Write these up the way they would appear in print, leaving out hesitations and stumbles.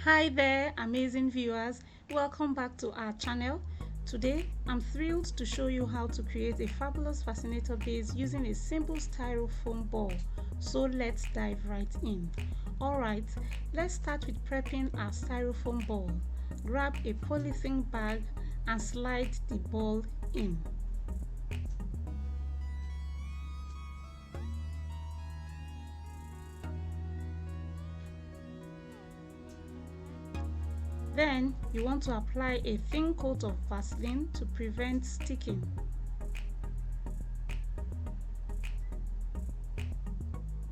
Hi there, amazing viewers. Welcome back to our channel. Today, I'm thrilled to show you how to create a fabulous fascinator base using a simple styrofoam ball. So let's dive right in. Alright, let's start with prepping our styrofoam ball. Grab a polythene bag and slide the ball in. Then you want to apply a thin coat of Vaseline to prevent sticking.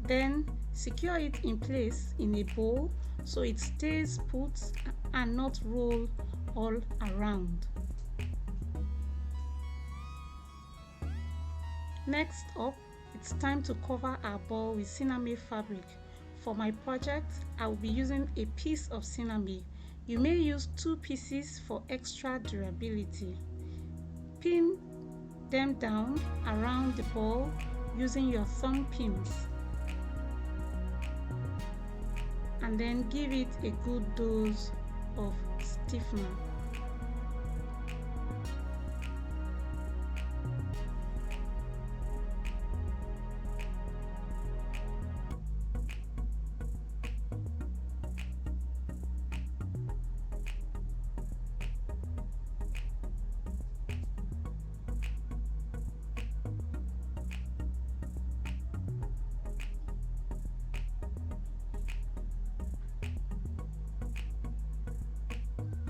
Then secure it in place in a bowl so it stays put and not roll all around. Next up, it's time to cover our ball with Sinamay fabric. For my project, I will be using a piece of Sinamay. You may use 2 pieces for extra durability. Pin them down around the ball using your thumb pins. And then give it a good dose of stiffener.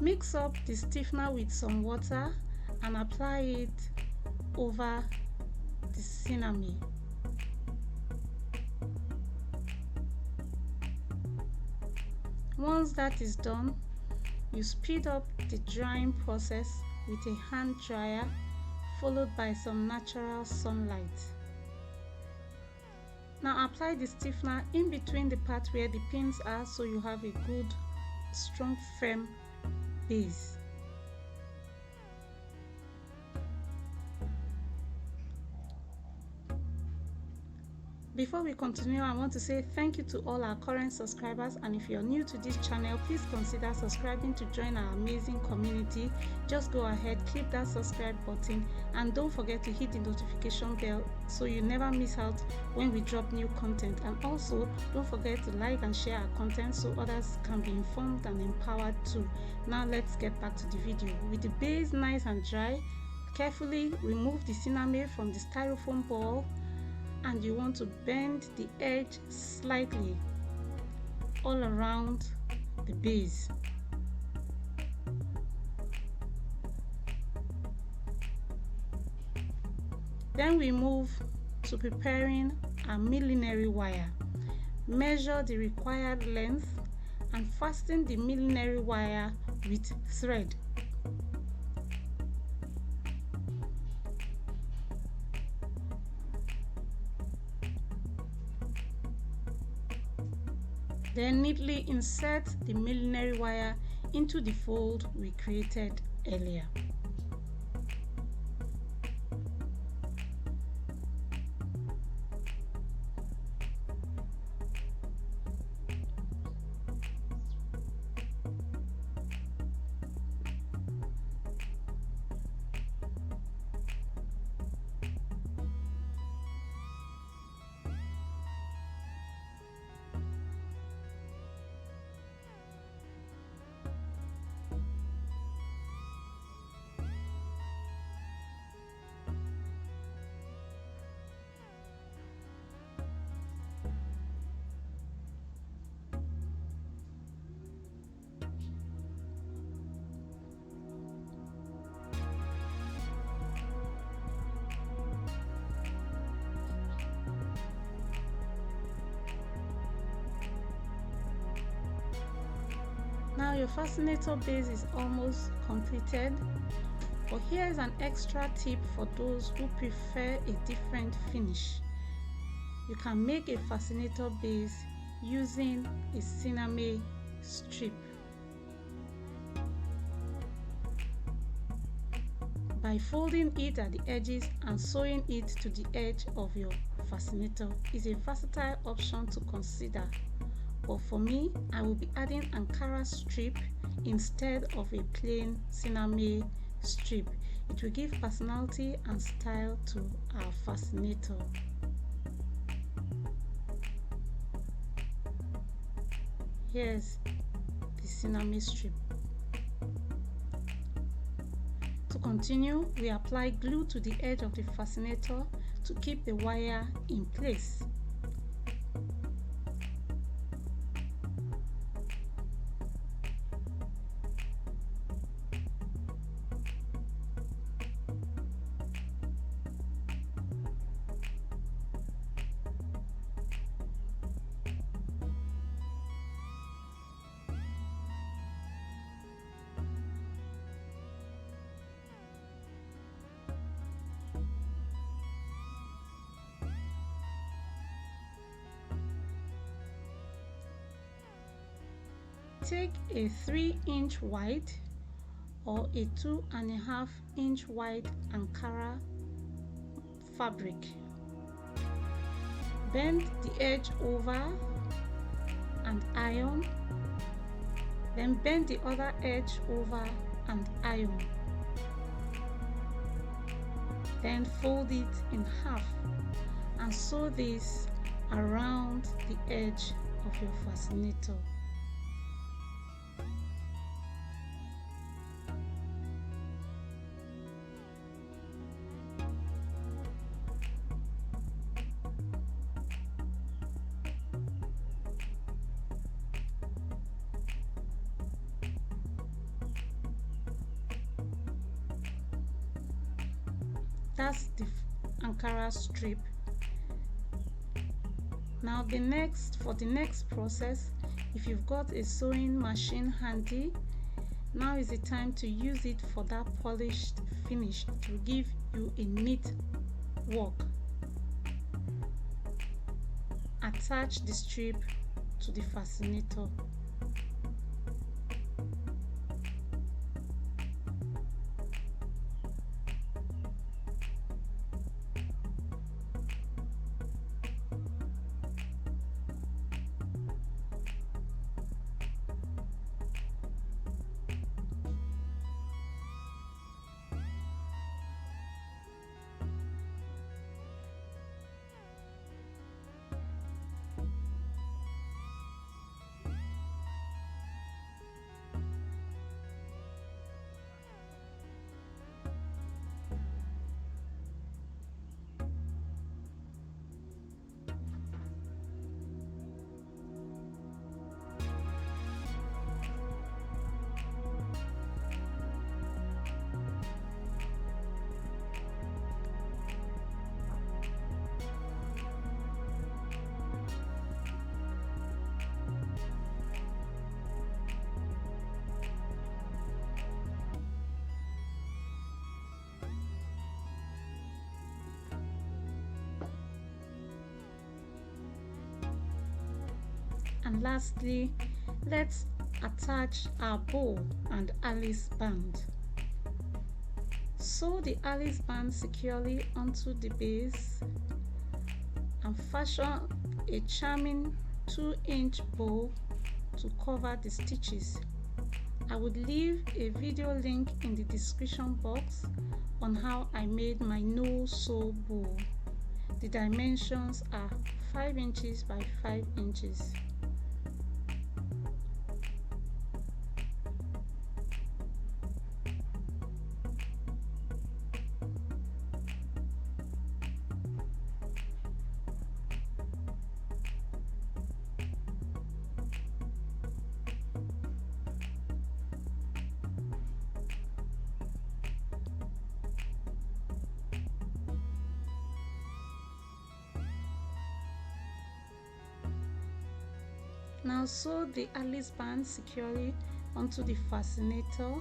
Mix up the stiffener with some water and apply it over the Sinamay. Once that is done, you speed up the drying process with a hand dryer followed by some natural sunlight. Now apply the stiffener in between the part where the pins are so you have a good, strong, firm base. Before we continue, I want to say thank you to all our current subscribers, and if you're new to this channel, please consider subscribing to join our amazing community. Just go ahead, click that subscribe button, and don't forget to hit the notification bell so you never miss out when we drop new content. And also don't forget to like and share our content so others can be informed and empowered too. Now let's get back to the video. With the base nice and dry, carefully remove the Sinamay from the styrofoam ball, and you want to bend the edge slightly all around the base. Then we move to preparing a millinery wire. Measure the required length and fasten the millinery wire with thread. Then neatly insert the millinery wire into the fold we created earlier. Now your fascinator base is almost completed, but here is an extra tip for those who prefer a different finish. You can make a fascinator base using a Sinamay strip. By folding it at the edges and sewing it to the edge of your fascinator is a versatile option to consider. but for me, I will be adding Ankara strip instead of a plain Sinamay strip. It will give personality and style to our fascinator. Here's the Sinamay strip. To continue, we apply glue to the edge of the fascinator to keep the wire in place. Take a 3-inch wide or a 2.5-inch wide Ankara fabric. Bend the edge over and iron. Then bend the other edge over and iron. Then fold it in half and sew this around the edge of your fascinator. That's the Ankara strip. Now for the next process, if you've got a sewing machine handy, now is the time to use it for that polished finish. It will give you a neat work. Attach the strip to the fascinator. And lastly, let's attach our bow and Alice band. Sew the Alice band securely onto the base and fashion a charming 2-inch bow to cover the stitches. I would leave a video link in the description box on how I made my no-sew bow. The dimensions are 5 inches by 5 inches. Now sew the Alice band securely onto the fascinator,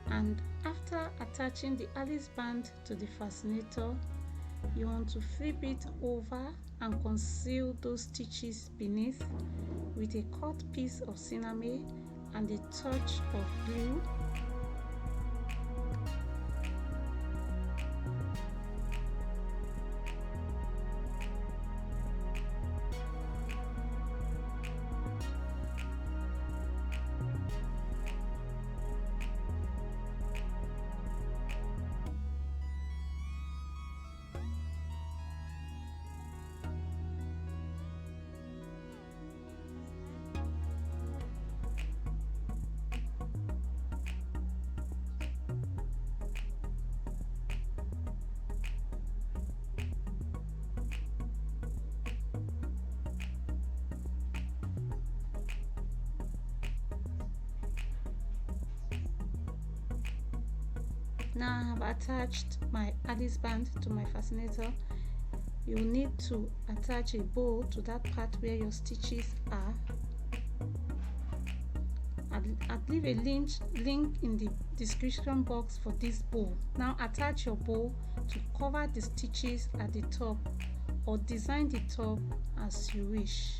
and after attaching the Alice band to the fascinator, you want to flip it over and conceal those stitches beneath with a cut piece of Sinamay and a touch of glue. Now I have attached my Alice band to my fascinator. You'll need to attach a bow to that part where your stitches are. I'll leave a link in the description box for this bow. Now attach your bow to cover the stitches at the top, or design the top as you wish.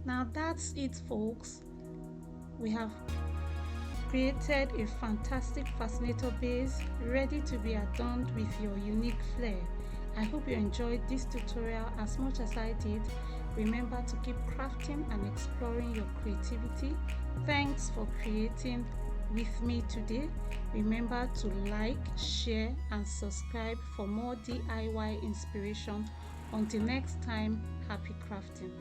Now that's it, folks. We have created a fantastic fascinator base ready to be adorned with your unique flair. I hope you enjoyed this tutorial as much as I did. Remember to keep crafting and exploring your creativity. Thanks for creating with me today. Remember to like, share and subscribe for more DIY inspiration. Until next time, happy crafting.